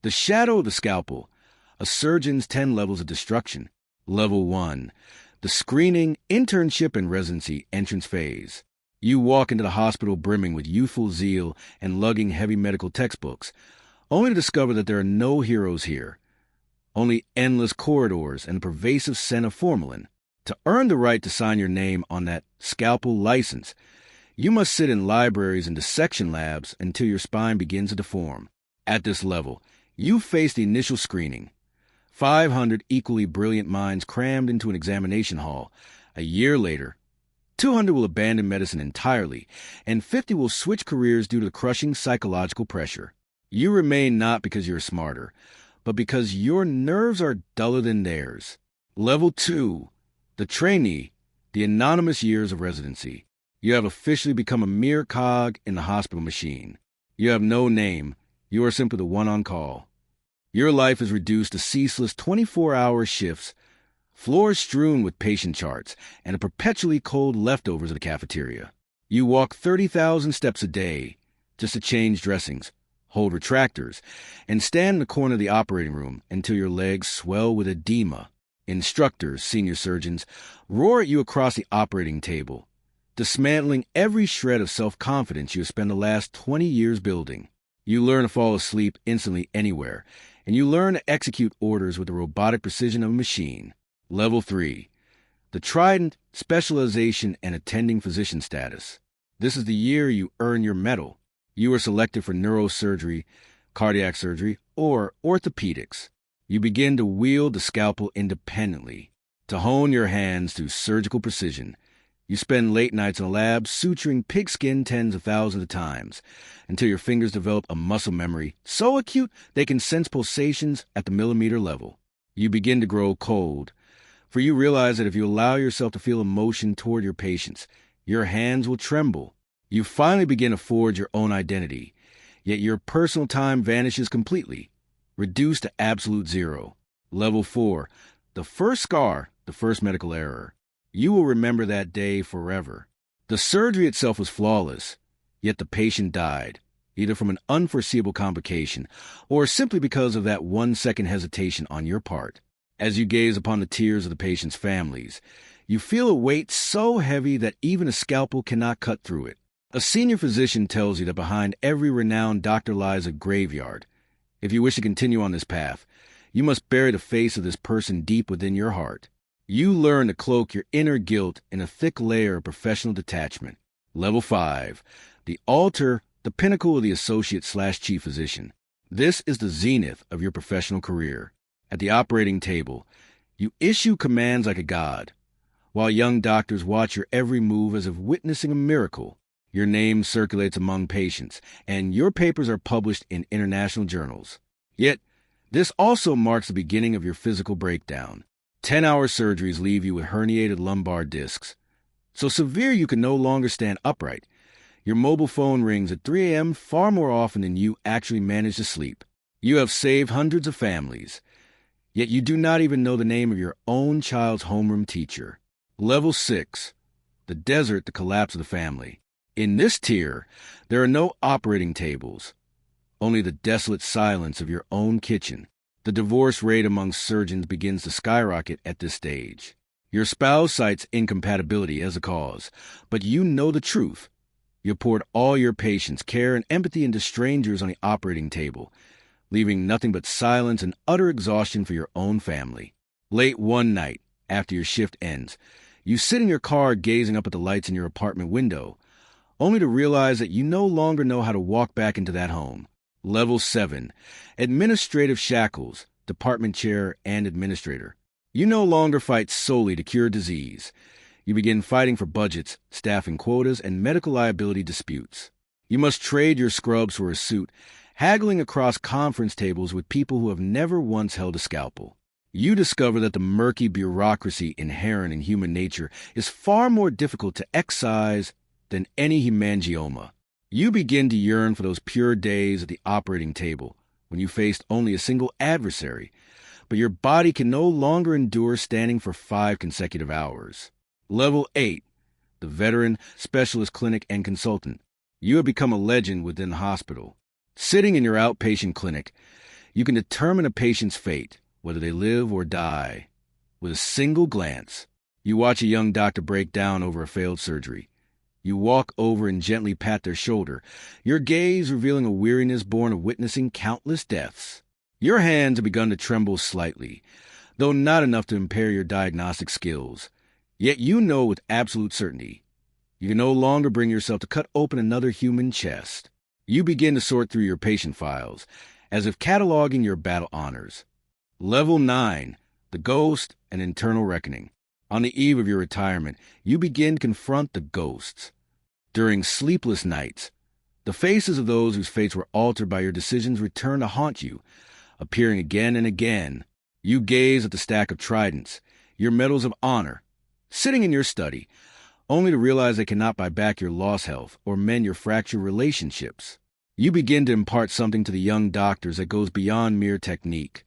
The shadow of the scalpel, a surgeon's 10 levels of destruction. Level 1, the screening, internship, and residency entrance phase. You walk into the hospital brimming with youthful zeal and lugging heavy medical textbooks, only to discover that there are no heroes here. Only endless corridors and a pervasive scent of formalin. To earn the right to sign your name on that scalpel license, you must sit in libraries and dissection labs until your spine begins to deform. At this level, you face the initial screening. 500 equally brilliant minds crammed into an examination hall. A year later, 200 will abandon medicine entirely, and 50 will switch careers due to the crushing psychological pressure. You remain not because you're smarter, but because your nerves are duller than theirs. Level 2, the trainee, the anonymous years of residency. You have officially become a mere cog in the hospital machine. You have no name. You are simply the one on call. Your life is reduced to ceaseless 24-hour shifts, floors strewn with patient charts, and the perpetually cold leftovers of the cafeteria. You walk 30,000 steps a day just to change dressings, hold retractors, and stand in the corner of the operating room until your legs swell with edema. Instructors, senior surgeons, roar at you across the operating table, dismantling every shred of self-confidence you have spent the last 20 years building. You learn to fall asleep instantly anywhere, and you learn to execute orders with the robotic precision of a machine. Level 3, the trident, specialization, and attending physician status. This is the year you earn your medal. You are selected for neurosurgery, cardiac surgery, or orthopedics. You begin to wield the scalpel independently, to hone your hands to surgical precision. You spend late nights in a lab suturing pigskin tens of thousands of times until your fingers develop a muscle memory so acute they can sense pulsations at the millimeter level. You begin to grow cold, for you realize that if you allow yourself to feel emotion toward your patients, your hands will tremble. You finally begin to forge your own identity, yet your personal time vanishes completely, reduced to absolute zero. Level 4, the first scar, the first medical error. You will remember that day forever. The surgery itself was flawless, yet the patient died, either from an unforeseeable complication or simply because of that 1-second hesitation on your part. As you gaze upon the tears of the patient's families, you feel a weight so heavy that even a scalpel cannot cut through it. A senior physician tells you that behind every renowned doctor lies a graveyard. If you wish to continue on this path, you must bury the face of this person deep within your heart. You learn to cloak your inner guilt in a thick layer of professional detachment. Level 5, the altar, the pinnacle of the associate/chief physician. This is the zenith of your professional career. At the operating table, you issue commands like a god, while young doctors watch your every move as if witnessing a miracle. Your name circulates among patients, and your papers are published in international journals. Yet, this also marks the beginning of your physical breakdown. 10-hour surgeries leave you with herniated lumbar discs, so severe you can no longer stand upright. Your mobile phone rings at 3 a.m. far more often than you actually manage to sleep. You have saved hundreds of families, yet you do not even know the name of your own child's homeroom teacher. Level 6, the desert, the collapse of the family. In this tier, there are no operating tables, only the desolate silence of your own kitchen. The divorce rate among surgeons begins to skyrocket at this stage. Your spouse cites incompatibility as a cause, but you know the truth. You poured all your patience, care, and empathy into strangers on the operating table, leaving nothing but silence and utter exhaustion for your own family. Late one night, after your shift ends, you sit in your car gazing up at the lights in your apartment window, only to realize that you no longer know how to walk back into that home. Level 7, administrative shackles, department chair, and administrator. You no longer fight solely to cure disease. You begin fighting for budgets, staffing quotas, and medical liability disputes. You must trade your scrubs for a suit, haggling across conference tables with people who have never once held a scalpel. You discover that the murky bureaucracy inherent in human nature is far more difficult to excise than any hemangioma. You begin to yearn for those pure days at the operating table when you faced only a single adversary, but your body can no longer endure standing for 5 consecutive hours. Level 8, the veteran, specialist clinic, and consultant. You have become a legend within the hospital. Sitting in your outpatient clinic, You can determine a patient's fate, whether they live or die, with a single glance. You watch a young doctor break down over a failed surgery. You walk over and gently pat their shoulder, your gaze revealing a weariness born of witnessing countless deaths. Your hands have begun to tremble slightly, though not enough to impair your diagnostic skills. Yet you know with absolute certainty, you can no longer bring yourself to cut open another human chest. You begin to sort through your patient files, as if cataloging your battle honors. Level 9, the Ghost and Internal Reckoning. On the eve of your retirement, you begin to confront the ghosts. During sleepless nights, the faces of those whose fates were altered by your decisions return to haunt you, appearing again and again. You gaze at the stack of tridents, your medals of honor, sitting in your study, only to realize they cannot buy back your lost health or mend your fractured relationships. You begin to impart something to the young doctors that goes beyond mere technique.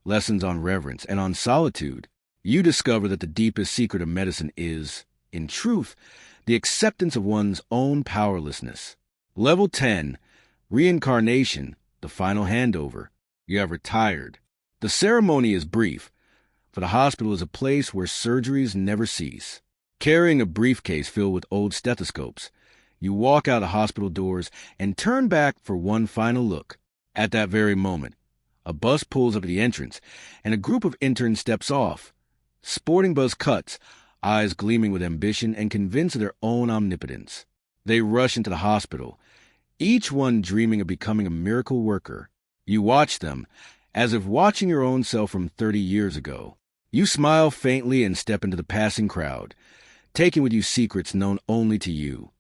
Lessons on reverence and on solitude. You discover that the deepest secret of medicine is, in truth, the acceptance of one's own powerlessness. Level 10, Reincarnation, the final handover. You have retired. The ceremony is brief, for the hospital is a place where surgeries never cease. Carrying a briefcase filled with old stethoscopes, you walk out the hospital doors and turn back for one final look. At that very moment, a bus pulls up at the entrance, and a group of interns steps off. Sporting buzz cuts, eyes gleaming with ambition and convinced of their own omnipotence. They rush into the hospital, each one dreaming of becoming a miracle worker. You watch them, as if watching your own self from 30 years ago. You smile faintly and step into the passing crowd, taking with you secrets known only to you.